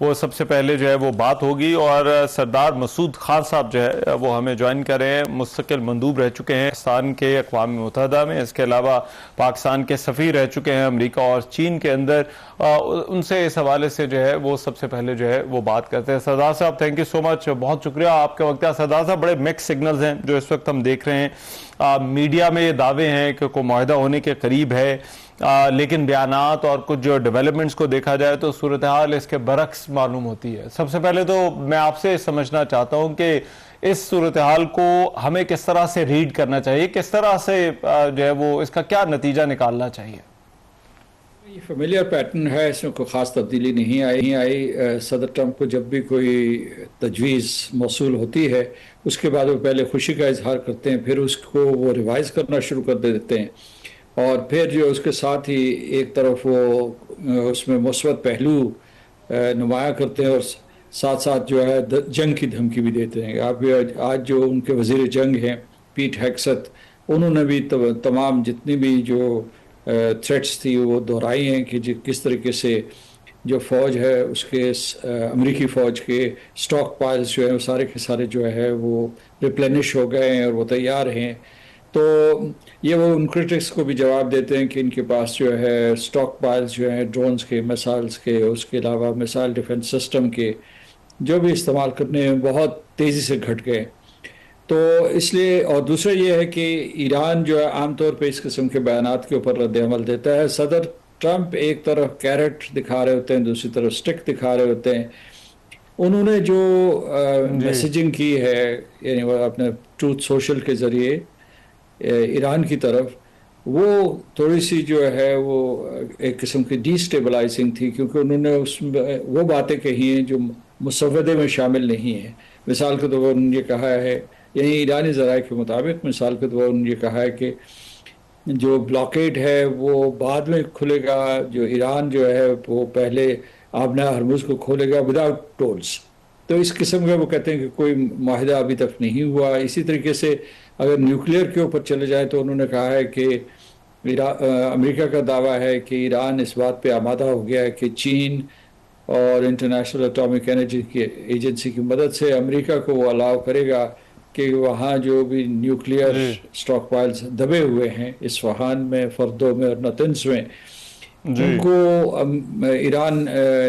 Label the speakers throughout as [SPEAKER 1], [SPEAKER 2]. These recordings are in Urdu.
[SPEAKER 1] وہ سب سے پہلے جو ہے وہ بات ہوگی. اور سردار مسعود خان صاحب جو ہے وہ ہمیں جوائن کر رہے ہیں, مستقل مندوب رہ چکے ہیں پاکستان کے اقوام متحدہ میں, اس کے علاوہ پاکستان کے سفیر رہ چکے ہیں امریکہ اور چین کے اندر. ان سے اس حوالے سے جو ہے وہ سب سے پہلے جو ہے وہ بات کرتے ہیں. سردار صاحب تھینک یو سو مچ, بہت شکریہ آپ کا وقت ہے. سردار صاحب بڑے مکس سگنلز ہیں جو اس وقت ہم دیکھ رہے ہیں. میڈیا میں یہ دعوے ہیں کہ کوئی معاہدہ ہونے کے قریب ہے, لیکن بیانات اور کچھ جو ڈیولپمنٹس کو دیکھا جائے تو صورتحال اس کے برعکس معلوم ہوتی ہے. سب سے پہلے تو میں آپ سے سمجھنا چاہتا ہوں کہ اس صورتحال کو ہمیں کس طرح سے ریڈ کرنا چاہیے, کس طرح سے جو ہے وہ اس کا کیا نتیجہ نکالنا چاہیے؟
[SPEAKER 2] یہ فیملیئر پیٹرن ہے, اس میں کوئی خاص تبدیلی نہیں آئی. صدر ٹرمپ کو جب بھی کوئی تجویز موصول ہوتی ہے اس کے بعد وہ پہلے خوشی کا اظہار کرتے ہیں, پھر اس کو وہ ریوائز کرنا شروع کر دیتے ہیں, اور پھر جو اس کے ساتھ ہی ایک طرف وہ اس میں مثبت پہلو نمایاں کرتے ہیں اور ساتھ ساتھ جو ہے جنگ کی دھمکی بھی دیتے ہیں. آج جو ان کے وزیر جنگ ہیں پیٹ ہیگسیت, انہوں نے بھی تمام جتنی بھی جو تھریٹس تھی وہ دہرائی ہیں کہ کس طریقے سے جو فوج ہے اس کے امریکی فوج کے سٹاک پائلز جو ہیں وہ سارے کے سارے جو ہے وہ ریپلینش ہو گئے ہیں اور وہ تیار ہیں. تو یہ وہ ان کرٹکس کو بھی جواب دیتے ہیں کہ ان کے پاس جو ہے سٹاک پائلز جو ہیں ڈرونز کے, میسائلز کے, اس کے علاوہ میسائل ڈیفنس سسٹم کے جو بھی استعمال کرنے ہیں بہت تیزی سے گھٹ گئے. تو اس لیے, اور دوسرا یہ ہے کہ ایران جو ہے عام طور پہ اس قسم کے بیانات کے اوپر رد عمل دیتا ہے. صدر ٹرمپ ایک طرف کیرٹ دکھا رہے ہوتے ہیں, دوسری طرف سٹک دکھا رہے ہوتے ہیں. انہوں نے جو میسیجنگ کی ہے یعنی وہ اپنے ٹروتھ سوشل کے ذریعے ایران کی طرف, وہ تھوڑی سی جو ہے وہ ایک قسم کی ڈی سٹیبلائزنگ تھی, کیونکہ انہوں نے اس میں وہ باتیں کہی ہیں جو مسودے میں شامل نہیں ہیں. مثال کے طور پر انہوں نے یہ کہا ہے, یعنی ایرانی ذرائع کے مطابق مثال کے طور پر انہوں نے یہ کہا ہے کہ جو بلاکیڈ ہے وہ بعد میں کھلے گا, جو ایران جو ہے وہ پہلے آبنہ ہرمز کو کھولے گا وداؤٹ ٹولز. تو اس قسم کا وہ کہتے ہیں کہ کوئی معاہدہ ابھی تک نہیں ہوا. اسی طریقے سے اگر نیوکلیئر کے اوپر چلے جائے تو انہوں نے کہا ہے کہ امریکہ کا دعویٰ ہے کہ ایران اس بات پہ آمادہ ہو گیا ہے کہ چین اور انٹرنیشنل اٹامک انرجی کی ایجنسی کی مدد سے امریکہ کو وہ الاؤ کرے گا کہ وہاں جو بھی نیوکلیئر سٹاک پائلز دبے ہوئے ہیں اصفہان میں, فردو میں اور نتنز میں, ان کو ایران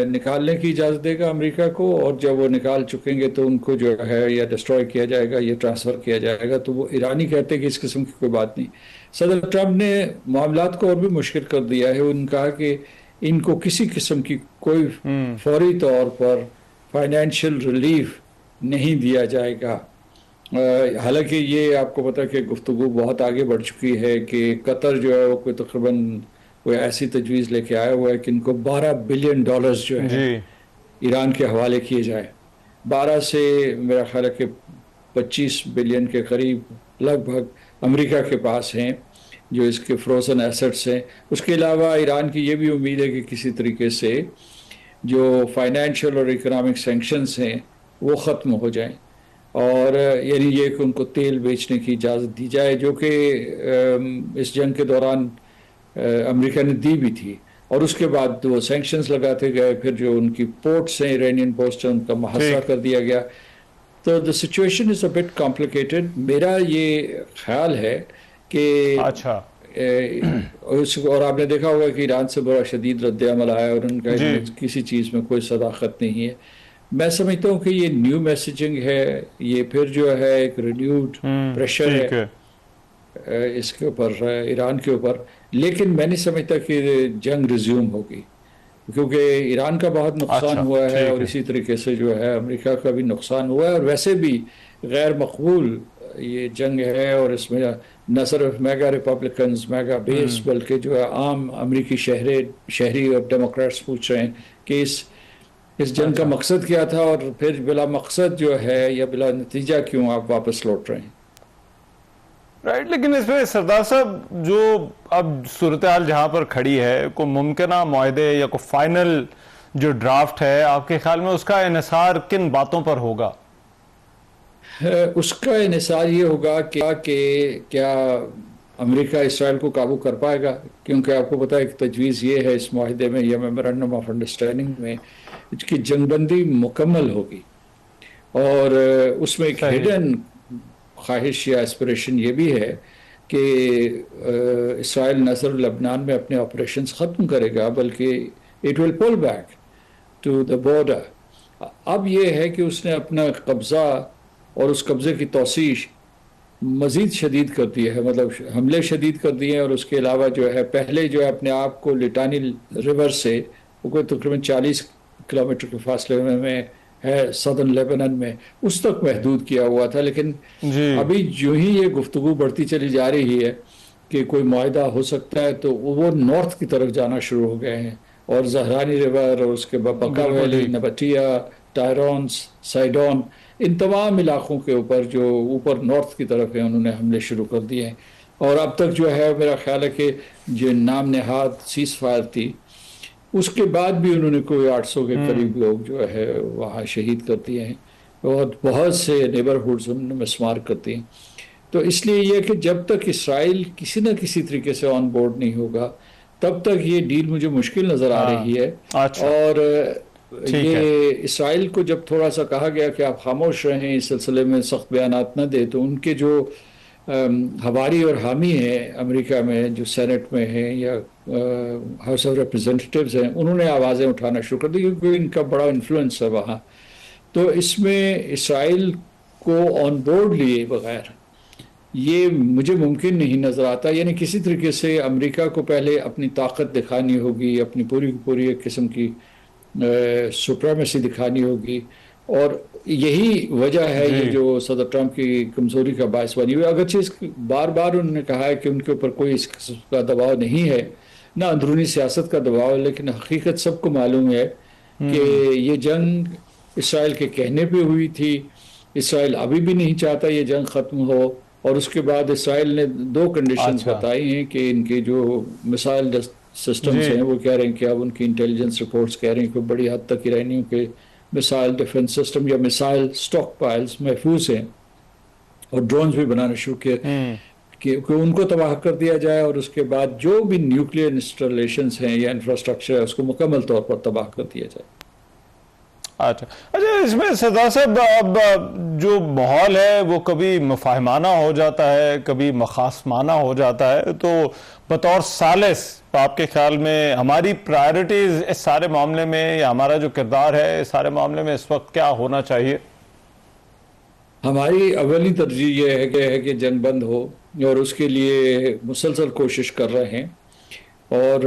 [SPEAKER 2] نکالنے کی اجازت دے گا امریکہ کو, اور جب وہ نکال چکیں گے تو ان کو جو ہے یا ڈسٹروائے کیا جائے گا یا ٹرانسفر کیا جائے گا. تو وہ ایرانی کہتے ہیں کہ اس قسم کی کوئی بات نہیں. صدر ٹرمپ نے معاملات کو اور بھی مشکل کر دیا ہے. انہوں نے کہا کہ ان کو کسی قسم کی کوئی فوری طور پر فائنینشیل ریلیف نہیں دیا جائے گا. حالانکہ یہ آپ کو پتہ کہ گفتگو بہت آگے بڑھ چکی ہے کہ قطر جو ہے وہ کوئی تقریباً کوئی ایسی تجویز لے کے آیا ہوا ہے کہ ان کو $12 بلین جو ہے ایران کے حوالے کیے جائے. 12 سے میرا خیال ہے کہ 25 بلین کے قریب لگ بھگ امریکہ کے پاس ہیں جو اس کے فروزن ایسٹس ہیں. اس کے علاوہ ایران کی یہ بھی امید ہے کہ کسی طریقے سے جو فائنینشیل اور اکنامک سینکشنز ہیں وہ ختم ہو جائیں, اور یعنی یہ کہ ان کو تیل بیچنے کی اجازت دی جائے, جو کہ اس جنگ کے دوران امریکہ نے دی بھی تھی, اور اس کے بعد وہ سینکشنز لگاتے گئے. پھر جو ان کی پورٹس ہیں ایرانین پورٹس ہیں ان کا محاصرہ کر دیا گیا. تو the situation is a bit complicated. میرا یہ خیال ہے کہ
[SPEAKER 1] اچھا
[SPEAKER 2] اور آپ نے دیکھا ہوگا کہ ایران سے بڑا شدید رد عمل آیا اور ان کا کسی چیز میں کوئی صداقت نہیں ہے. میں سمجھتا ہوں کہ یہ نیو میسیجنگ ہے, یہ پھر جو ہے ایک رینیوڈ پریشر ہے اس کے اوپر ایران کے اوپر. لیکن میں نہیں سمجھتا کہ جنگ ریزیوم ہوگی, کیونکہ ایران کا بہت نقصان ہوا ہے اور اسی طریقے سے جو ہے امریکہ کا بھی نقصان ہوا ہے, اور ویسے بھی غیر مقبول یہ جنگ ہے. اور اس میں نہ صرف میگا ریپبلکنز میگا بیس بلکہ جو ہے عام امریکی شہری اور ڈیموکریٹس پوچھ رہے ہیں کہ اس جنگ کا مقصد کیا تھا, اور پھر بلا مقصد جو ہے یا بلا نتیجہ کیوں آپ واپس لوٹ رہے ہیں.
[SPEAKER 1] رائٹ, لیکن اس میں سردار صاحب جو اب صورتحال جہاں پر کھڑی ہے, کوئی ممکنہ معاہدے یا کوئی فائنل جو ڈرافٹ ہے, آپ کے خیال میں اس کا انحصار کن باتوں پر ہوگا؟
[SPEAKER 2] اس کا انحصار یہ ہوگا کہ کیا امریکہ اسرائیل کو قابو کر پائے گا, کیونکہ آپ کو پتہ ہے ایک تجویز یہ ہے اس معاہدے میں یا میمورنڈم آف انڈرسٹینڈنگ میں کہ جنگ بندی مکمل ہوگی، اور اس میں ایک ہڈن خواہش یا اسپریشن یہ بھی ہے کہ اسرائیل نہ صرف لبنان میں اپنے آپریشنز ختم کرے گا بلکہ it will pull back to the border. اب یہ ہے کہ اس نے اپنا قبضہ اور اس قبضے کی توسیع مزید شدید کر دی ہے، مطلب حملے شدید کر دیے ہیں، اور اس کے علاوہ جو ہے پہلے جو ہے اپنے آپ کو لٹانی ریور سے وہ کوئی تقریباً 40 کلومیٹر کے فاصلے میں ہے سدرن لیبنن میں، اس تک محدود کیا ہوا تھا، لیکن ابھی جو ہی یہ گفتگو بڑھتی چلی جا رہی ہے کہ کوئی معاہدہ ہو سکتا ہے تو وہ نارتھ کی طرف جانا شروع ہو گئے ہیں، اور زہرانی ریور اور اس کے بعد بکا ویلی، نبٹیا، ٹائرونس، سائڈون، ان تمام علاقوں کے اوپر جو اوپر نارتھ کی طرف ہیں انہوں نے حملے شروع کر دیے ہیں، اور اب تک جو ہے میرا خیال ہے کہ جو نام نہاد سیز فائر تھی اس کے بعد بھی انہوں نے کوئی 800 کے قریب لوگ جو ہے وہاں شہید کر دیے ہیں، اور بہت سے نیبرہڈز انہوں نے مسمار کر دیے ہیں۔ تو اس لیے یہ کہ جب تک اسرائیل کسی نہ کسی طریقے سے آن بورڈ نہیں ہوگا تب تک یہ ڈیل مجھے مشکل نظر آ رہی ہے۔ اور یہ اسرائیل کو جب تھوڑا سا کہا گیا کہ آپ خاموش رہیں، اس سلسلے میں سخت بیانات نہ دیں، تو ان کے جو ہواری اور حامی ہیں امریکہ میں جو سینٹ میں ہیں یا ہاؤس آف ریپرزینٹیٹیوز ہیں، انہوں نے آوازیں اٹھانا شروع کر دی کیونکہ ان کا بڑا انفلوئنس ہے وہاں۔ تو اس میں اسرائیل کو آن بورڈ لیے بغیر یہ مجھے ممکن نہیں نظر آتا، یعنی کسی طریقے سے امریکہ کو پہلے اپنی طاقت دکھانی ہوگی، اپنی پوری پوری ایک قسم کی سپریمیسی دکھانی ہوگی، اور یہی وجہ ہے یہ جو صدر ٹرمپ کی کمزوری کا باعث بنی ہوئی۔ اگرچہ بار بار انہوں نے کہا ہے کہ ان کے اوپر کوئی اس قسم کا دباؤ نہیں ہے، نہ اندرونی سیاست کا دباؤ ہے، لیکن حقیقت سب کو معلوم ہے کہ یہ جنگ اسرائیل کے کہنے پہ ہوئی تھی، اسرائیل ابھی بھی نہیں چاہتا یہ جنگ ختم ہو، اور اس کے بعد اسرائیل نے 2 کنڈیشنز بتائی ہیں کہ ان کے جو مسائل سسٹمز ہیں وہ کہہ رہے ہیں کہ اب ان کی انٹیلیجنس رپورٹس کہہ رہے ہیں کہ بڑی حد تک ایرانیوں کے مسائل ڈیفنس سسٹم یا مسائل سٹاک پائلز محفوظ ہیں، اور ڈرونز بھی بنانا شروع کیے کہ ان کو تباہ کر دیا جائے، اور اس کے بعد جو بھی نیوکلیئر انسٹالیشنز ہیں یا انفراسٹرکچر ہے اس کو مکمل طور پر تباہ کر دیا جائے۔
[SPEAKER 1] اچھا اس میں سردار صاحب اب جو ماحول ہے وہ کبھی مفاہمانہ ہو جاتا ہے، کبھی مخاصمانہ ہو جاتا ہے، تو بطور ثالث آپ کے خیال میں ہماری پرائرٹیز اس سارے معاملے میں یا ہمارا جو کردار ہے اس سارے معاملے میں اس وقت کیا ہونا چاہیے؟
[SPEAKER 2] ہماری اولی ترجیح یہ ہے کہ جنگ بند ہو، اور اس کے لیے مسلسل کوشش کر رہے ہیں، اور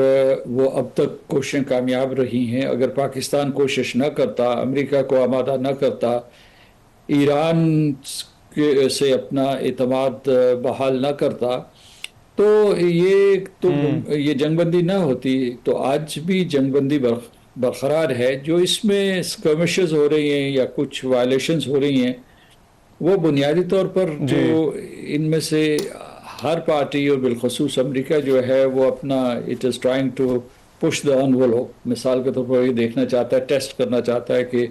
[SPEAKER 2] وہ اب تک کوششیں کامیاب رہی ہیں۔ اگر پاکستان کوشش نہ کرتا، امریکہ کو آمادہ نہ کرتا، ایران سے اپنا اعتماد بحال نہ کرتا، تو یہ جنگ بندی نہ ہوتی۔ تو آج بھی جنگ بندی برقرار ہے، جو اس میں اسکرمشز ہو رہی ہیں یا کچھ وائلیشنز ہو رہی ہیں، وہ بنیادی طور پر جو ان میں سے ہر پارٹی اور بالخصوص امریکہ جو ہے وہ اپنا it is trying to push the envelope, مثال کے طور پر یہ دیکھنا چاہتا ہے، ٹیسٹ کرنا چاہتا ہے کہ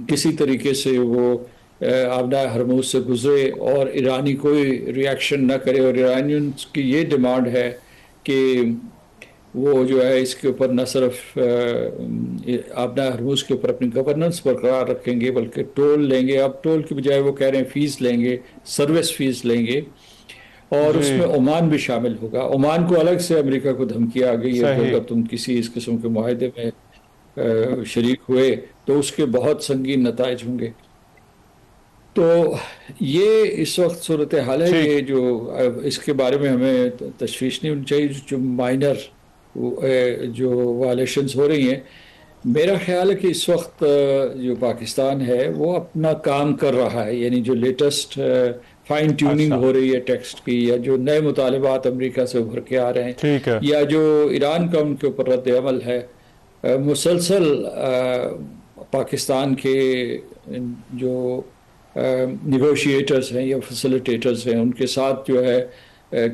[SPEAKER 2] کسی طریقے سے وہ آبنائے ہرموز سے گزرے اور ایرانی کوئی ریاکشن نہ کرے، اور ایرانیز کی یہ ڈیمانڈ ہے کہ وہ جو ہے اس کے اوپر نہ صرف آبنائے ہرموز کے اوپر اپنی گورننس برقرار رکھیں گے بلکہ ٹول لیں گے۔ اب ٹول کی بجائے وہ کہہ رہے ہیں فیس لیں گے، سروس فیس لیں گے، اور اس میں عمان بھی شامل ہوگا۔ عمان کو الگ سے امریکہ کو دھمکی آ گئی ہے کہ اگر تم کسی اس قسم کے معاہدے میں شریک ہوئے تو اس کے بہت سنگین نتائج ہوں گے۔ تو یہ اس وقت صورتحال ہے کہ جو اس کے بارے میں ہمیں تشویش نہیں ہونی چاہیے، جو مائنر جو وائلیشنز ہو رہی ہیں۔ میرا خیال ہے کہ اس وقت جو پاکستان ہے وہ اپنا کام کر رہا ہے، یعنی جو لیٹسٹ فائن ٹیوننگ ہو رہی ہے ٹیکسٹ کی، یا جو نئے مطالبات امریکہ سے ابھر کے آ رہے ہیں، یا جو ایران کا ان کے اوپر رد عمل ہے، مسلسل پاکستان کے جو نیگوشیٹرز ہیں یا فیسیلیٹیٹرز ہیں ان کے ساتھ جو ہے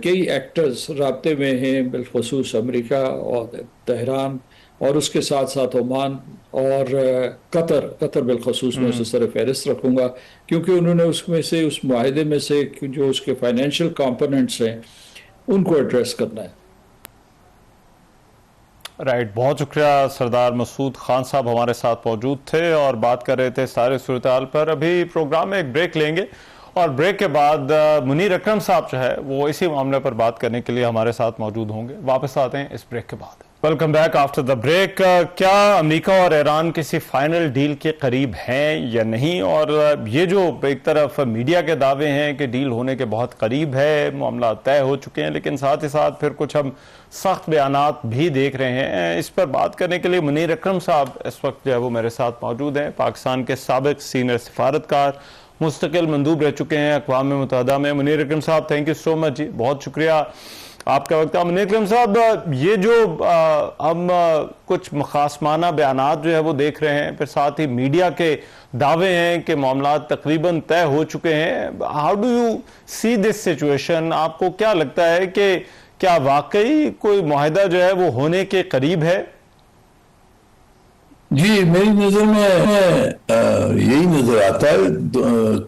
[SPEAKER 2] کئی ایکٹرز رابطے میں ہیں، بالخصوص امریکہ اور تہران، اور اس کے ساتھ ساتھ عمان اور قطر بالخصوص میں اسے سر فہرست رکھوں گا، کیونکہ انہوں نے اس میں سے اس معاہدے میں سے جو اس کے فائنینشیل کمپوننٹس ہیں ان کو ایڈریس کرنا ہے۔
[SPEAKER 1] رائٹ، بہت شکریہ سردار مسعود خان صاحب ہمارے ساتھ موجود تھے اور بات کر رہے تھے سارے صورتحال پر. ابھی پروگرام میں ایک بریک لیں گے اور بریک کے بعد منیر اکرم صاحب جو ہے وہ اسی معاملے پر بات کرنے کے لیے ہمارے ساتھ موجود ہوں گے. واپس آتے ہیں اس بریک کے بعد. Welcome back after the break. کیا امریکہ اور ایران کسی فائنل ڈیل کے قریب ہیں یا نہیں؟ اور یہ جو ایک طرف میڈیا کے دعوے ہیں کہ ڈیل ہونے کے بہت قریب ہے، معاملات طے ہو چکے ہیں، لیکن ساتھ ہی ساتھ پھر کچھ ہم سخت بیانات بھی دیکھ رہے ہیں. اس پر بات کرنے کے لیے منیر اکرم صاحب اس وقت جو ہے وہ میرے ساتھ موجود ہیں. پاکستان کے سابق سینئر سفارتکار، مستقل مندوب رہ چکے ہیں اقوام متحدہ میں. منیر اکرم صاحب تھینک یو سو مچ جی، بہت شکریہ آپ کا وقت. منیر اکرم صاحب، یہ جو ہم کچھ مخاصمانہ بیانات جو ہے وہ دیکھ رہے ہیں، پھر ساتھ ہی میڈیا کے دعوے ہیں کہ معاملات تقریباً طے ہو چکے ہیں، how do you see this situation? آپ کو کیا لگتا ہے کہ کیا واقعی کوئی معاہدہ جو ہے وہ ہونے کے قریب ہے؟
[SPEAKER 3] جی، میری نظر میں یہی نظر آتا ہے،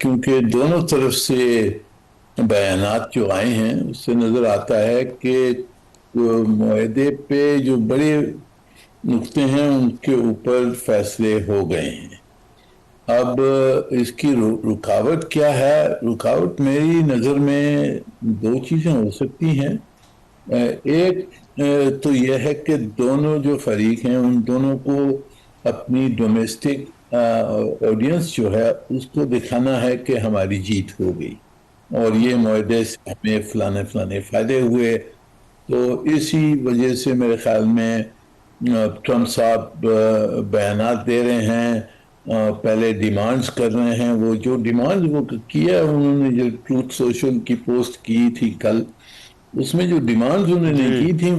[SPEAKER 3] کیونکہ دونوں طرف سے بیانات جو آئے ہیں اس سے نظر آتا ہے کہ معاہدے پہ جو بڑے نقطے ہیں ان کے اوپر فیصلے ہو گئے ہیں. اب اس کی رکاوٹ کیا ہے؟ رکاوٹ میری نظر میں دو چیزیں ہو سکتی ہیں. ایک تو یہ ہے کہ دونوں جو فریق ہیں ان دونوں کو اپنی ڈومیسٹک آڈینس جو ہے اس کو دکھانا ہے کہ ہماری جیت ہو گئی اور یہ معاہدے سے ہمیں فلانے فائدے ہوئے. تو اسی وجہ سے میرے خیال میں ٹرمپ صاحب بیانات دے رہے ہیں، پہلے ڈیمانڈز کر رہے ہیں. وہ جو ڈیمانڈز وہ کیا انہوں نے، جو ٹروتھ سوشل کی پوسٹ کی تھی کل، اس میں جو ڈیمانڈز انہوں نے کی تھی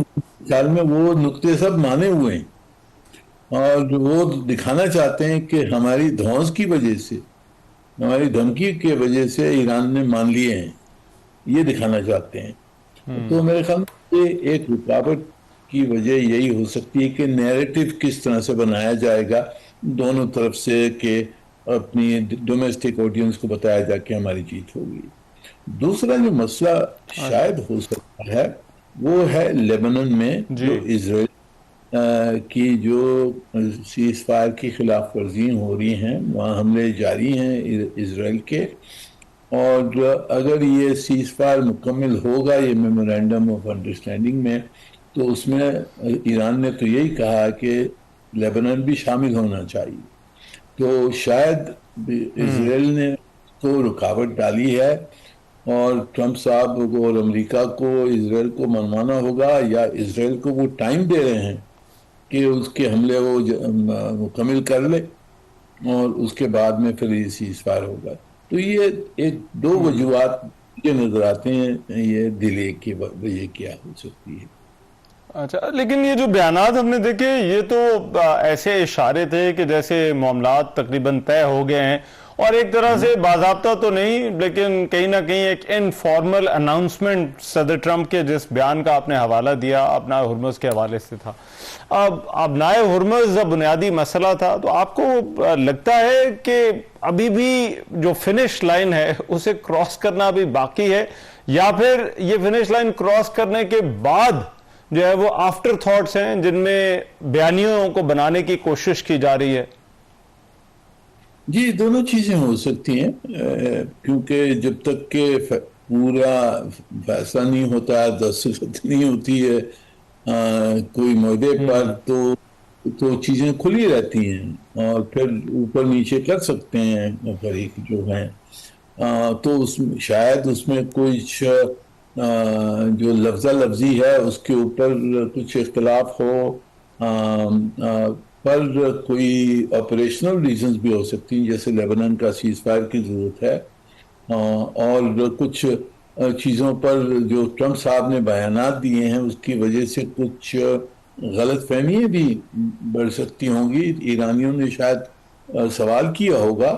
[SPEAKER 3] خیال میں وہ نقطے سب مانے ہوئے ہیں اور وہ دکھانا چاہتے ہیں کہ ہماری دھونس کی وجہ سے، ہماری دھمکی کی وجہ سے ایران نے مان لیے ہیں، یہ دکھانا چاہتے ہیں. تو میرے خیال میں ایک رکاوٹ کی وجہ یہی ہو سکتی ہے کہ نیریٹو کس طرح سے بنایا جائے گا دونوں طرف سے کہ اپنی ڈومیسٹک آڈینس کو بتایا جائے کہ ہماری جیت ہوگی. دوسرا جو مسئلہ شاید ہو سکتا ہے وہ ہے لیبنان میں جو اسرائیل کی جو سیز فائر کی خلاف ورزیاں ہو رہی ہیں، وہاں حملے جاری ہیں اسرائیل کے. اور اگر یہ سیز فائر مکمل ہوگا، یہ میمورینڈم آف انڈرسٹینڈنگ میں، تو اس میں ایران نے تو یہی کہا کہ لیبنان بھی شامل ہونا چاہیے. تو شاید اسرائیل نے کو رکاوٹ ڈالی ہے اور ٹرمپ صاحب کو اور امریکہ کو اسرائیل کو منوانا ہوگا، یا اسرائیل کو وہ ٹائم دے رہے ہیں کہ اس کے حملے وہ مکمل کر لے اور اس کے بعد میں پھر یہ سیز فائر ہوگا. تو یہ ایک دو وجوہات یہ نظر آتے ہیں، یہ ڈیلے کی وجہ کیا ہو سکتی ہے.
[SPEAKER 1] اچھا، لیکن یہ جو بیانات ہم نے دیکھے یہ تو ایسے اشارے تھے کہ جیسے معاملات تقریباً طے ہو گئے ہیں، اور ایک طرح سے باضابطہ تو نہیں لیکن کہیں نہ کہیں ایک انفارمل اناؤنسمنٹ صدر ٹرمپ کے جس بیان کا آپ نے حوالہ دیا ابنائے ہرمز کے حوالے سے تھا. اب ابنائے ہرمز بنیادی مسئلہ تھا، تو آپ کو لگتا ہے کہ ابھی بھی جو فنش لائن ہے اسے کراس کرنا ابھی باقی ہے، یا پھر یہ فنش لائن کراس کرنے کے بعد جو ہے وہ آفٹر تھاٹس ہیں جن میں بیانیوں کو بنانے کی کوشش کی جا رہی ہے؟
[SPEAKER 3] جی، دونوں چیزیں ہو سکتی ہیں، کیونکہ جب تک کہ پورا فیصلہ نہیں ہوتا، دستخط نہیں ہوتی ہے کوئی معاہدے پر، تو چیزیں کھلی رہتی ہیں اور پھر اوپر نیچے کر سکتے ہیں فریق جو ہیں. تو شاید اس میں کچھ جو لفظہ لفظی ہے اس کے اوپر کچھ اختلاف ہو، پر کوئی آپریشنل ریزنز بھی ہو سکتی ہیں، جیسے لیبنان کا سیز فائر کی ضرورت ہے، اور کچھ چیزوں پر جو ٹرمپ صاحب نے بیانات دیے ہیں اس کی وجہ سے کچھ غلط فہمیاں بھی بڑھ سکتی ہوں گی. ایرانیوں نے شاید سوال کیا ہوگا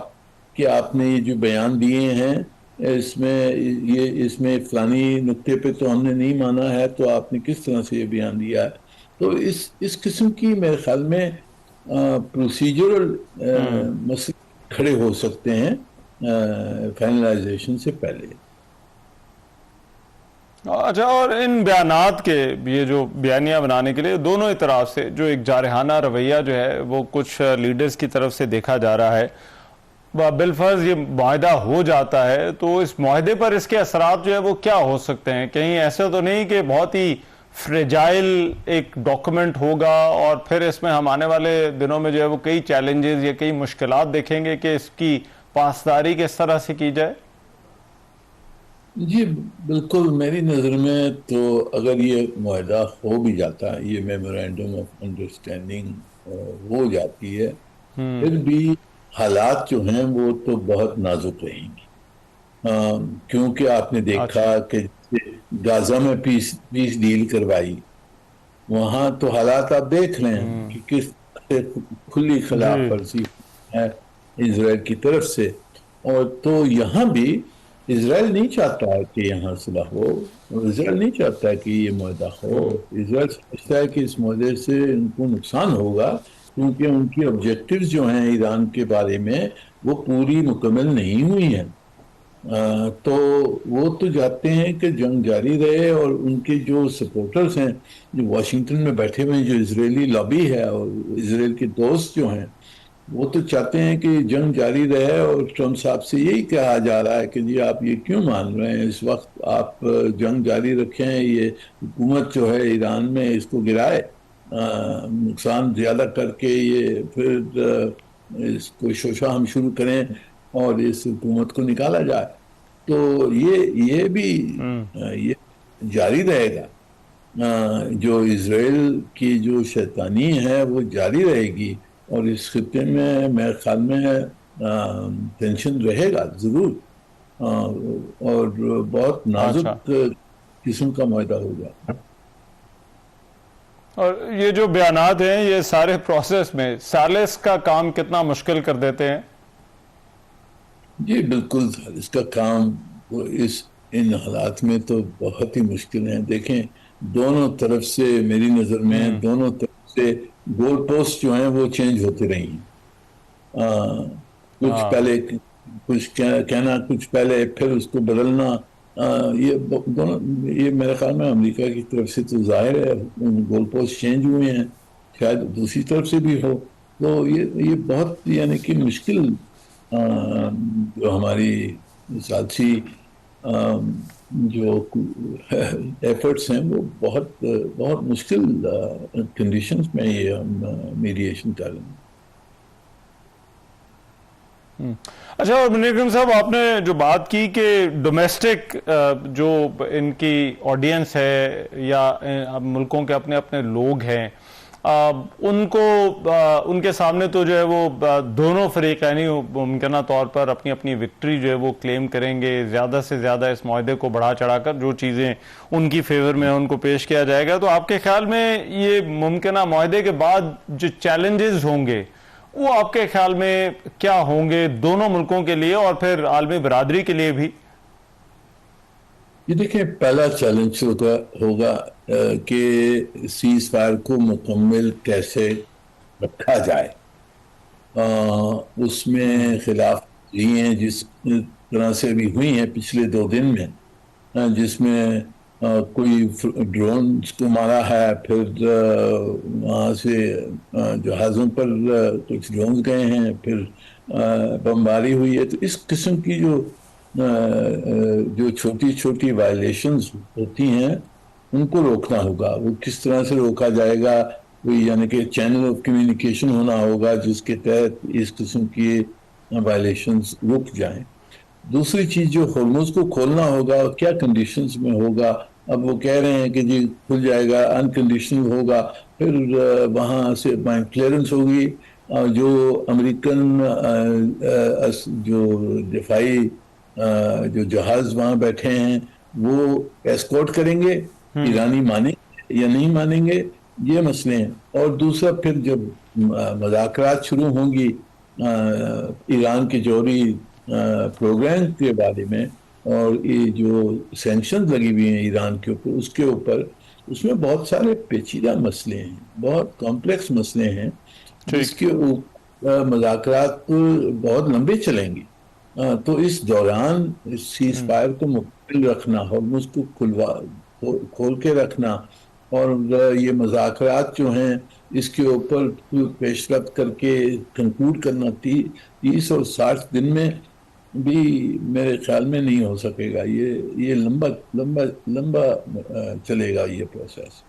[SPEAKER 3] کہ آپ نے یہ جو بیان دیے ہیں اس میں فلانی نقطے پہ تو ہم نے نہیں مانا ہے، تو آپ نے کس طرح سے یہ بیان دیا ہے. تو اس قسم کی میرے خیال میں پروسیجرل مسئلے کھڑے ہو سکتے ہیں فائنلائزیشن سے پہلے.
[SPEAKER 1] اچھا، اور ان بیانات کے یہ جو بیانیہ بنانے کے لیے دونوں ہی طرف سے جو ایک جارحانہ رویہ جو ہے وہ کچھ لیڈرز کی طرف سے دیکھا جا رہا ہے، بالفرض یہ معاہدہ ہو جاتا ہے تو اس معاہدے پر اس کے اثرات جو ہے وہ کیا ہو سکتے ہیں؟ کہیں ایسا تو نہیں کہ بہت ہی فریجائل ایک ڈاکومنٹ ہوگا اور پھر اس میں ہم آنے والے دنوں میں جو ہے وہ کئی چیلنجز یا کئی مشکلات دیکھیں گے کہ اس کی پاسداری کس طرح سے کی جائے؟
[SPEAKER 3] جی بالکل، میری نظر میں تو اگر یہ معاہدہ ہو بھی جاتا ہے، یہ میمورینڈم آف انڈرسٹینڈنگ ہو جاتی ہے، پھر بھی حالات جو ہیں وہ تو بہت نازک رہیں گی، کیونکہ آپ نے دیکھا کہ غازہ میں پیس ڈیل کروائی، وہاں تو حالات آپ دیکھ رہے ہیں کہ کس طرح سے کھلی خلاف ورزی ہے اسرائیل کی طرف سے، اور تو یہاں بھی اسرائیل نہیں چاہتا ہے کہ یہاں صلح ہو، اسرائیل نہیں چاہتا ہے کہ یہ معاہدہ ہو، اسرائیل سمجھتا ہے کہ اس معاہدے سے ان کو نقصان ہوگا، کیونکہ ان کی آبجیکٹیوز جو ہیں ایران کے بارے میں وہ پوری مکمل نہیں ہوئی ہیں، تو وہ تو چاہتے ہیں کہ جنگ جاری رہے، اور ان کے جو سپورٹرز ہیں جو واشنگٹن میں بیٹھے ہوئے ہیں، جو اسرائیلی لابی ہے اور اسرائیل کے دوست جو ہیں، وہ تو چاہتے ہیں کہ جنگ جاری رہے، اور ٹرمپ صاحب سے یہی کہا جا رہا ہے کہ جی آپ یہ کیوں مان رہے ہیں، اس وقت آپ جنگ جاری رکھیں، یہ حکومت جو ہے ایران میں اس کو گرائے، نقصان زیادہ کر کے یہ پھر اس کو شوشہ ہم شروع کریں اور اس حکومت کو نکالا جائے، تو یہ بھی یہ جاری رہے گا، جو اسرائیل کی جو شیطانی ہے وہ جاری رہے گی، اور اس خطے میں میرے خیال میں ٹینشن رہے گا ضرور، اور بہت نازک قسم کا معاہدہ ہوگا۔
[SPEAKER 1] اور یہ جو بیانات ہیں یہ سارے پروسیس میں سالس کا کام کتنا مشکل کر دیتے ہیں؟
[SPEAKER 3] جی بالکل، اس کا کام ان حالات میں تو بہت ہی مشکل ہیں۔ دیکھیں دونوں طرف سے، میری نظر میں دونوں طرف سے گول پوسٹ جو ہیں وہ چینج ہوتے رہی ہیں، کچھ پہلے کچھ کہنا، کچھ پہلے پھر اس کو بدلنا، یہ میرے خیال میں امریکہ کی طرف سے تو ظاہر ہے گول پوسٹ چینج ہوئے ہیں، شاید دوسری طرف سے بھی ہو، تو یہ بہت یعنی کہ مشکل جو ہماری ذاتی جو ایفرٹس ہیں وہ بہت بہت مشکل کنڈیشنز میں یہ ہم میڈیشن کر رہے ہیں۔
[SPEAKER 1] اچھا، اور منیر اکرم صاحب آپ نے جو بات کی کہ ڈومیسٹک جو ان کی آڈینس ہے یا ملکوں کے اپنے اپنے لوگ ہیں، ان کو ان کے سامنے تو جو ہے وہ دونوں فریقین ممکنہ طور پر اپنی اپنی وکٹری جو ہے وہ کلیم کریں گے، زیادہ سے زیادہ اس معاہدے کو بڑھا چڑھا کر جو چیزیں ان کی فیور میں ان کو پیش کیا جائے گا، تو آپ کے خیال میں یہ ممکنہ معاہدے کے بعد جو چیلنجز ہوں گے وہ آپ کے خیال میں کیا ہوں گے دونوں ملکوں کے لیے اور پھر عالمی برادری کے لیے بھی؟
[SPEAKER 3] یہ دیکھیں، پہلا چیلنج ہوگا کہ سیز فائر کو مکمل کیسے رکھا جائے، اس میں خلاف ہیں جس طرح سے بھی ہوئی ہیں پچھلے 2 دن میں، جس میں کوئی ڈرونز کو مارا ہے، پھر وہاں سے جہازوں پر کچھ ڈرونز گئے ہیں، پھر بمباری ہوئی ہے، تو اس قسم کی جو چھوٹی چھوٹی وائلیشنز ہوتی ہیں ان کو روکنا ہوگا۔ وہ کس طرح سے روکا جائے گا؟ یعنی کہ چینل آف کمیونیکیشن ہونا ہوگا جس کے تحت اس قسم کی وائلیشنز رک جائیں۔ دوسری چیز جو ہرمز کو کھولنا ہوگا، کیا کنڈیشنز میں ہوگا؟ اب وہ کہہ رہے ہیں کہ جی کھل جائے گا، انکنڈیشنل ہوگا، پھر وہاں سے بائنگ کلیئرنس ہوگی، جو امریکن جو دفاعی جو جہاز وہاں بیٹھے ہیں وہ ایسکورٹ کریں گے، ایرانی مانیں یا نہیں مانیں گے، یہ مسئلے ہیں۔ اور دوسرا پھر جب مذاکرات شروع ہوں گی ایران کے جوہری پروگرام کے بارے میں، اور یہ جو سینکشنز لگی ہوئی ہیں ایران کے اوپر، اس میں بہت سارے پیچیدہ مسئلے ہیں، بہت کمپلیکس مسئلے ہیں، جس کے مذاکرات بہت لمبے چلیں گے، تو اس دوران اس سیز فائر کو مکمل رکھنا، ہرمز کو کھول کے رکھنا، اور یہ مذاکرات جو ہیں اس کے اوپر پیش رفت کر کے کنکلوڈ کرنا 30 اور 60 دن میں بھی میرے خیال میں نہیں ہو سکے گا. یہ لمبا لمبا لمبا چلے گا یہ پروسیس.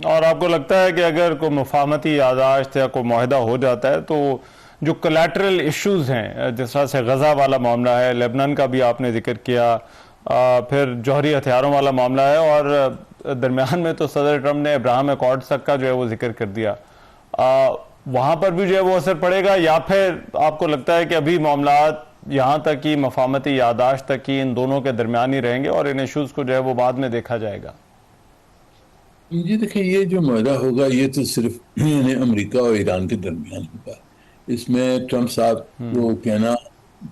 [SPEAKER 1] اور آپ کو لگتا ہے کہ اگر کوئی مفاہمتی یادداشت یا کوئی معاہدہ ہو جاتا ہے تو جو کولیٹرل ایشوز ہیں، جس طرح سے غزہ والا معاملہ ہے، لیبنان کا بھی آپ نے ذکر کیا، پھر جوہری ہتھیاروں والا معاملہ ہے، اور درمیان میں تو صدر ٹرمپ نے ابراہم ایکارڈز تک کا جو ہے وہ ذکر کر دیا، وہاں پر بھی جو ہے وہ اثر پڑے گا، یا پھر آپ کو لگتا ہے کہ ابھی معاملات یہاں تک کی مفاہمتی یادداشت تک کی ان دونوں کے درمیان ہی رہیں گے اور ان ایشوز کو جو ہے وہ بعد میں دیکھا جائے گا؟
[SPEAKER 3] جی دیکھیں، یہ جو معاہدہ ہوگا یہ تو صرف امریکہ اور ایران کے درمیان ہوگا. اس میں ٹرمپ صاحب کو کہنا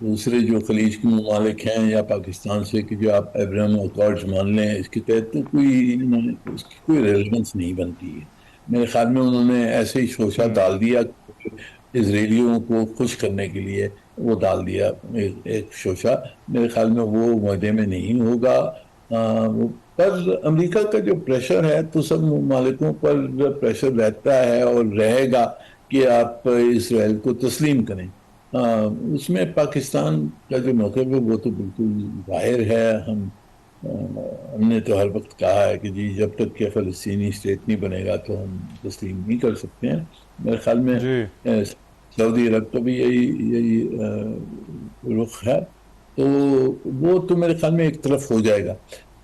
[SPEAKER 3] دوسرے جو خلیج کے ممالک ہیں یا پاکستان سے کہ جو آپ ابراہم ایکارڈز مان لیں، اس کے تحت تو اس کی کوئی ریلیونس نہیں بنتی ہے. میرے خیال میں انہوں نے ایسے ہی شوشہ ڈال دیا، اسرائیلیوں کو خوش کرنے کے لیے وہ ڈال دیا ایک شوشہ. میرے خیال میں وہ معاہدے میں نہیں ہوگا. پر امریکہ کا جو پریشر ہے تو سب ممالکوں پر پریشر رہتا ہے اور رہے گا کہ آپ اسرائیل کو تسلیم کریں. اس میں پاکستان کا جو موقف ہے وہ تو بالکل ظاہر ہے. ہم نے تو ہر وقت کہا ہے کہ جی جب تک کہ فلسطینی اسٹیٹ نہیں بنے گا تو ہم تسلیم نہیں کر سکتے ہیں. میرے خیال میں سعودی عرب کا بھی یہی رخ ہے. تو وہ تو میرے خیال میں ایک طرف ہو جائے گا.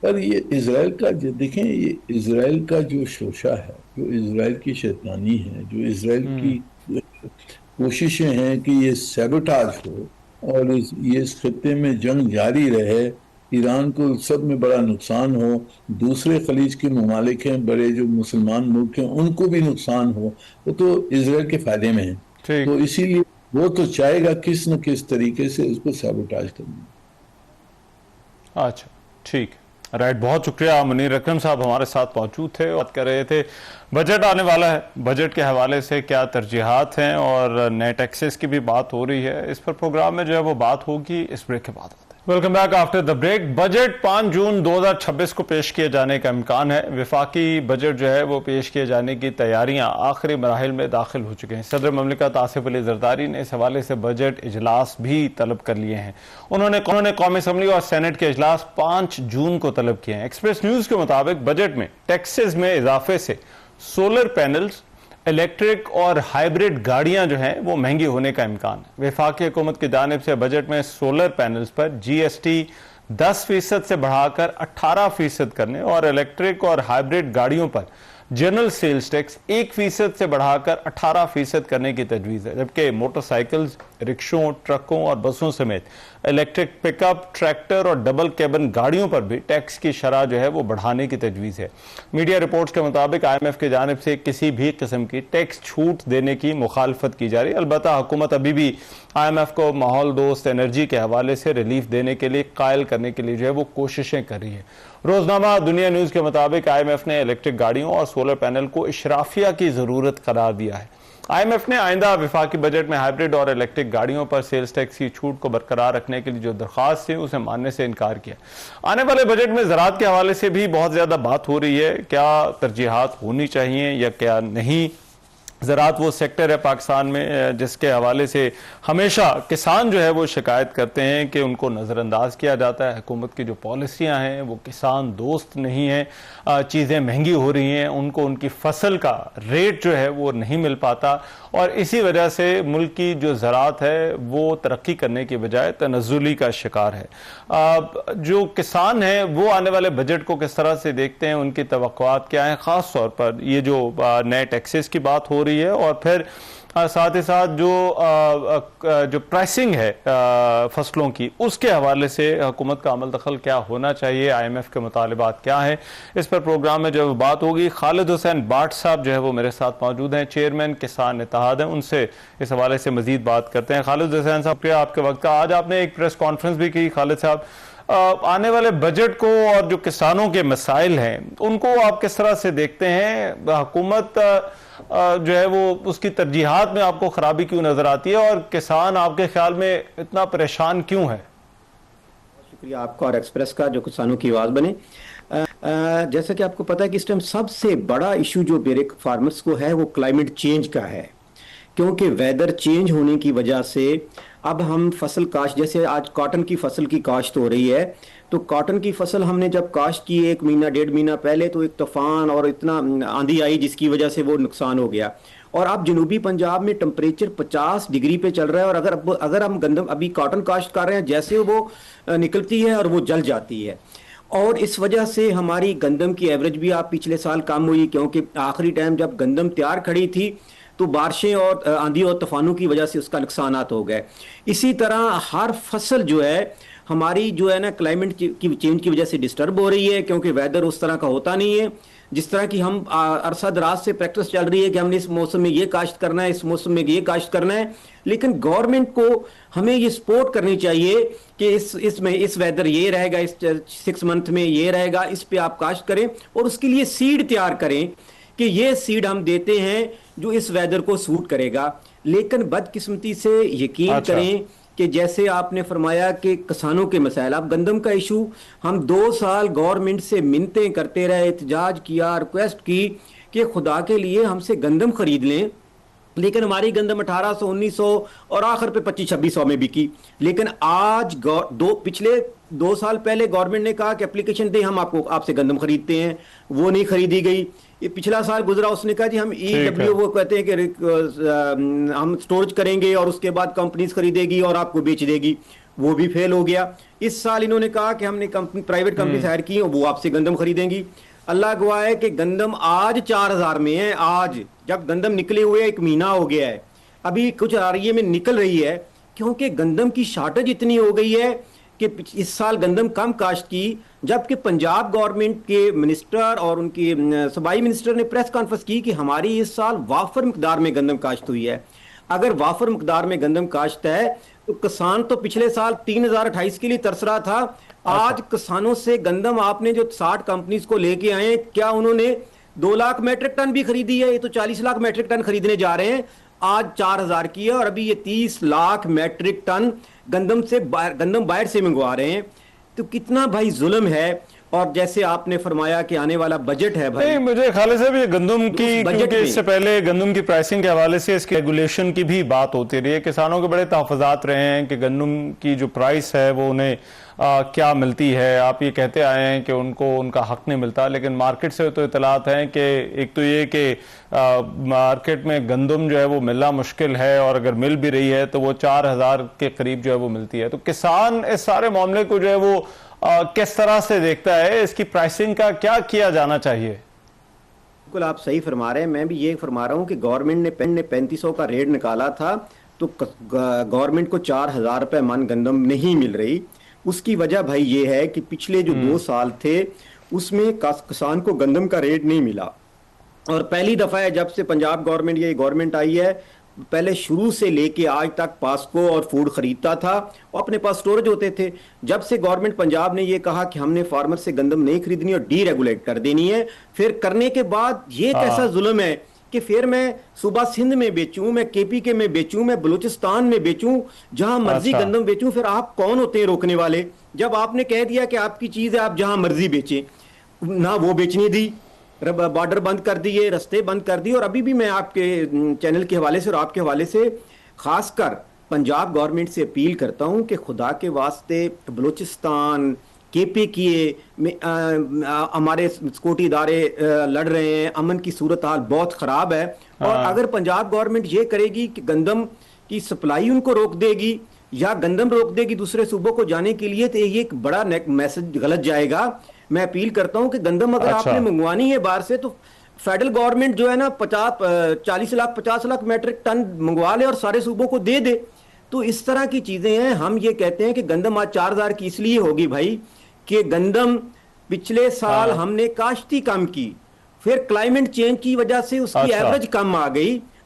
[SPEAKER 3] پر یہ اسرائیل کا دیکھیں، یہ اسرائیل کا جو شوشہ ہے، جو اسرائیل کی شیطانی ہے، جو اسرائیل کی کوششیں ہیں کہ یہ سیبوٹاج ہو اور یہ اس خطے میں جنگ جاری رہے، ایران کو سب میں بڑا نقصان ہو، دوسرے خلیج کے ممالک ہیں بڑے جو مسلمان ملک ہیں ان کو بھی نقصان ہو، وہ تو اسرائیل کے فائدے میں ہے. تو اسی لیے وہ تو چاہے گا کس نہ کس طریقے سے اس کو سیبوٹاج کرنا.
[SPEAKER 1] اچھا ٹھیک، رائٹ، بہت شکریہ. منیر اکرم صاحب ہمارے ساتھ موجود تھے، بات کر رہے تھے بجٹ آنے والا ہے، بجٹ کے حوالے سے کیا ترجیحات ہیں، اور نئے ٹیکسز کی بھی بات ہو رہی ہے. اس پر پروگرام میں جو ہے وہ بات ہوگی اس بریک کے بعد. Welcome back after the break. Budget 5 جون 2026 کو پیش کیے جانے کا امکان ہے. وفاقی بجٹ جو ہے وہ پیش کیے جانے کی تیاریاں آخری مراحل میں داخل ہو چکے ہیں. صدر مملکت آصف علی زرداری نے اس حوالے سے بجٹ اجلاس بھی طلب کر لیے ہیں. انہوں نے قومی اسمبلی اور سینٹ کے اجلاس 5 جون کو طلب کیے ہیں. ایکسپریس نیوز کے مطابق بجٹ میں ٹیکسز میں اضافے سے سولر پینلز، الیکٹرک اور ہائیبرڈ گاڑیاں جو ہیں وہ مہنگی ہونے کا امکان ہے. وفاقی حکومت کی جانب سے بجٹ میں سولر پینلز پر جی ایس ٹی 10% سے بڑھا کر 18% کرنے اور الیکٹرک اور ہائیبرڈ گاڑیوں پر جنرل سیلز ٹیکس 1% سے بڑھا کر 18% کرنے کی تجویز ہے. جبکہ موٹر سائیکلز، رکشوں، ٹرکوں اور بسوں سمیت الیکٹرک پک اپ، ٹریکٹر اور ڈبل کیبن گاڑیوں پر بھی ٹیکس کی شرح جو ہے وہ بڑھانے کی تجویز ہے. میڈیا رپورٹس کے مطابق آئی ایم ایف کی جانب سے کسی بھی قسم کی ٹیکس چھوٹ دینے کی مخالفت کی جا رہی ہے. البتہ حکومت ابھی بھی آئی ایم ایف کو ماحول دوست انرجی کے حوالے سے ریلیف دینے کے لیے قائل کرنے کے لیے جو ہے وہ کوششیں کر رہی ہے. روزنامہ دنیا نیوز کے مطابق آئی ایم ایف نے الیکٹرک گاڑیوں اور سولر پینل کو اشرافیہ کی ضرورت قرار دیا ہے. آئی ایم ایف نے آئندہ وفاقی بجٹ میں ہائیبرڈ اور الیکٹرک گاڑیوں پر سیلز ٹیکس کی چھوٹ کو برقرار رکھنے کے لیے جو درخواست تھی اسے ماننے سے انکار کیا. آنے والے بجٹ میں زراعت کے حوالے سے بھی بہت زیادہ بات ہو رہی ہے. کیا ترجیحات ہونی چاہیے یا کیا نہیں؟ زراعت وہ سیکٹر ہے پاکستان میں جس کے حوالے سے ہمیشہ کسان جو ہے وہ شکایت کرتے ہیں کہ ان کو نظر انداز کیا جاتا ہے. حکومت کی جو پالیسیاں ہیں وہ کسان دوست نہیں ہیں، چیزیں مہنگی ہو رہی ہیں، ان کو ان کی فصل کا ریٹ جو ہے وہ نہیں مل پاتا، اور اسی وجہ سے ملک کی جو زراعت ہے وہ ترقی کرنے کی بجائے تنزلی کا شکار ہے. جو کسان ہیں وہ آنے والے بجٹ کو کس طرح سے دیکھتے ہیں، ان کی توقعات کیا ہیں، خاص طور پر یہ جو نئے ٹیکسز کی بات ہو رہی ہے اور پھر ساتھ ہی ساتھ جو پرائسنگ ہے فصلوں کی، اس کے حوالے سے حکومت کا عمل دخل کیا ہونا چاہیے، آئی ایم ایف کے مطالبات کیا ہیں، اس پر پروگرام میں جو بات ہوگی. خالد حسین بٹ صاحب جو ہے وہ میرے ساتھ موجود ہیں، چیئرمین کسان اتحاد ہیں، ان سے اس حوالے سے مزید بات کرتے ہیں. خالد حسین صاحب، آپ کے وقت کا، آج آپ نے ایک پریس کانفرنس بھی کی خالد صاحب، آنے والے بجٹ کو اور جو کسانوں کے مسائل ہیں ان کو آپ کس طرح سے دیکھتے ہیں؟ حکومت جو ہے وہ اس کی ترجیحات میں آپ کو خرابی کیوں نظر آتی ہے، اور کسان آپ کے خیال میں اتنا پریشان کیوں ہے؟
[SPEAKER 4] شکریہ آپ کا اور ایکسپریس کا جو کسانوں کی آواز بنے۔ جیسا کہ آپ کو پتا ہے کہ اس ٹائم سب سے بڑا ایشو جو میرے فارمرز کو ہے وہ کلائمیٹ چینج کا ہے، کیونکہ ویدر چینج ہونے کی وجہ سے اب ہم فصل کاشت، جیسے آج کاٹن کی فصل کی کاشت ہو رہی ہے، تو کاٹن کی فصل ہم نے جب کاشت کی 1 مہینہ 1.5 مہینہ پہلے تو ایک طوفان اور اتنا آندھی آئی جس کی وجہ سے وہ نقصان ہو گیا، اور اب جنوبی پنجاب میں ٹمپریچر 50 ڈگری پہ چل رہا ہے، اور اگر ہم گندم ابھی کاٹن کاشت کر رہے ہیں جیسے وہ نکلتی ہے اور وہ جل جاتی ہے، اور اس وجہ سے ہماری گندم کی ایوریج بھی آپ پچھلے سال کم ہوئی، کیونکہ آخری ٹائم جب گندم تیار کھڑی تھی تو بارشیں اور آندھی اور طوفانوں کی وجہ سے اس کا نقصانات ہو گئے۔ اسی طرح ہر فصل جو ہے ہماری جو ہے نا کلائمیٹ کی چینج کی وجہ سے ڈسٹرب ہو رہی ہے، کیونکہ ویدر اس طرح کا ہوتا نہیں ہے جس طرح کی ہم عرصہ دراز سے پریکٹس چل رہی ہے کہ ہم نے اس موسم میں یہ کاشت کرنا ہے، اس موسم میں یہ کاشت کرنا ہے، لیکن گورنمنٹ کو ہمیں یہ سپورٹ کرنی چاہیے کہ اس ویدر یہ رہے گا، اس 6 منتھ میں یہ رہے گا، اس پہ آپ کاشت کریں، اور اس کے لیے سیڈ تیار کریں کہ یہ سیڈ ہم دیتے ہیں جو اس ویدر کو سوٹ کرے گا۔ لیکن بدقسمتی سے یقین کریں کہ جیسے آپ نے فرمایا کہ کسانوں کے مسائل، اب گندم کا ایشو ہم 2 سال گورنمنٹ سے منتیں کرتے رہے، احتجاج کیا، ریکویسٹ کی کہ خدا کے لیے ہم سے گندم خرید لیں، لیکن ہماری گندم 1800 1900 اور آخر پہ 2500 میں بکی۔ لیکن آج پچھلے 2 سال پہلے گورنمنٹ نے کہا کہ اپلیکیشن دیں، ہم آپ سے گندم خریدتے ہیں، وہ نہیں خریدی گئی۔ یہ پچھلا سال گزرا، اس نے کہا جی ہم EW وہ کہتے ہیں کہ ہم سٹورج کریں گے اور اس کے بعد کمپنیز خریدے گی اور آپ کو بیچ دے گی، وہ بھی فیل ہو گیا۔ اس سال انہوں نے کہا کہ ہم نے پرائیویٹ کمپنیز ہائر کی ہیں، وہ آپ سے گندم خریدیں گی۔ اللہ گواہ ہے کہ گندم آج 4000 میں ہے، آج جب گندم نکلے ہوئے 1 مہینہ ہو گیا ہے، ابھی کچھ آریے میں نکل رہی ہے، کیونکہ گندم کی شارٹیج اتنی ہو گئی ہے کہ اس سال گندم کم کاشت کی، جبکہ پنجاب گورنمنٹ کے منسٹر اور ان کی صوبائی منسٹر نے پریس کانفرنس کی کہ ہماری اس سال وافر مقدار میں گندم کاشت ہوئی ہے۔ اگر وافر مقدار میں گندم کاشت ہے تو کسان تو پچھلے سال 3028 کے لیے ترس رہا تھا، آج کسانوں سے گندم آپ نے جو 60 کمپنیز کو لے کے آئے، کیا انہوں نے 2 لاکھ میٹرک ٹن بھی خریدی ہے؟ یہ تو 40 لاکھ میٹرک ٹن خریدنے جا رہے ہیں، آج 4000 کی ہے، اور ابھی یہ 30 لاکھ میٹرک ٹن گندم باہر سے منگوا رہے ہیں۔ تو کتنا بھائی ظلم ہے۔ اور جیسے آپ نے فرمایا کہ آنے والا بجٹ ہے بھائی،
[SPEAKER 1] مجھے خیال ہے بھی گندم کی، کیونکہ اس سے پہلے گندم کی پرائسنگ کے حوالے سے اس کی ریگولیشن کی بھی بات ہوتی رہی ہے، کسانوں کے بڑے تحفظات رہے ہیں کہ گندم کی جو پرائس ہے وہ انہیں کیا ملتی ہے۔ آپ یہ کہتے آئے ہیں کہ ان کو ان کا حق نہیں ملتا، لیکن مارکیٹ سے تو اطلاعات ہیں کہ ایک تو یہ کہ مارکیٹ میں گندم جو ہے وہ ملنا مشکل ہے، اور اگر مل بھی رہی ہے تو وہ 4000 کے قریب جو ہے وہ ملتی ہے۔ تو کسان اس سارے معاملے کو جو ہے وہ کس طرح سے دیکھتا ہے؟ اس کی پرائسنگ کا کیا کیا جانا چاہیے؟
[SPEAKER 4] بالکل آپ صحیح فرما رہے ہیں، میں بھی یہ فرما رہا ہوں کہ گورنمنٹ نے 3500 کا ریٹ نکالا تھا، تو گورنمنٹ کو 4000 روپے من گندم نہیں مل رہی۔ اس کی وجہ بھائی یہ ہے کہ پچھلے جو 2 سال تھے اس میں کسان کو گندم کا ریٹ نہیں ملا، اور پہلی دفعہ ہے جب سے پنجاب گورنمنٹ یہ گورنمنٹ آئی ہے، پہلے شروع سے لے کے آج تک پاسکو اور فوڈ خریدتا تھا، اپنے پاس سٹورج ہوتے تھے۔ جب سے گورنمنٹ پنجاب نے یہ کہا کہ ہم نے فارمر سے گندم نہیں خریدنی اور ڈی ریگولیٹ کر دینی ہے، پھر کرنے کے بعد یہ کیسا ظلم ہے کہ پھر میں صوبہ سندھ میں بیچوں، میں KPK میں بیچوں، میں بلوچستان میں بیچوں، جہاں مرضی گندم بیچوں، پھر آپ کون ہوتے ہیں روکنے والے؟ جب آپ نے کہہ دیا کہ آپ کی چیز ہے آپ جہاں مرضی بیچیں، نہ وہ بیچنی دی، بارڈر بند کر دیے، رستے بند کر دیے۔ اور ابھی بھی میں آپ کے چینل کے حوالے سے اور آپ کے حوالے سے خاص کر پنجاب گورنمنٹ سے اپیل کرتا ہوں کہ خدا کے واسطے بلوچستان KPK میں ہمارے سکیورٹی ادارے لڑ رہے ہیں، امن کی صورتحال بہت خراب ہے، اور اگر پنجاب گورنمنٹ یہ کرے گی کہ گندم کی سپلائی ان کو روک دے گی یا گندم روک دے گی دوسرے صوبوں کو جانے کے لیے، تو یہ ایک بڑا میسج غلط جائے گا۔ میں اپیل کرتا ہوں کہ گندم اگر آپ نے منگوانی ہے باہر سے تو فیڈرل گورنمنٹ جو ہے نا 40 لاکھ 50 لاکھ میٹرک ٹن منگوا لے اور سارے صوبوں کو دے دے۔ تو اس طرح کی چیزیں ہیں۔ ہم یہ کہتے ہیں کہ گندم آج 4000 کی اس لیے ہوگی بھائی کہ گندم پچھلے سال ہم نے کاشتی کم کی، پھر کلائمیٹ چینج کی وجہ سے اس کی ایوریج کم آ گئی،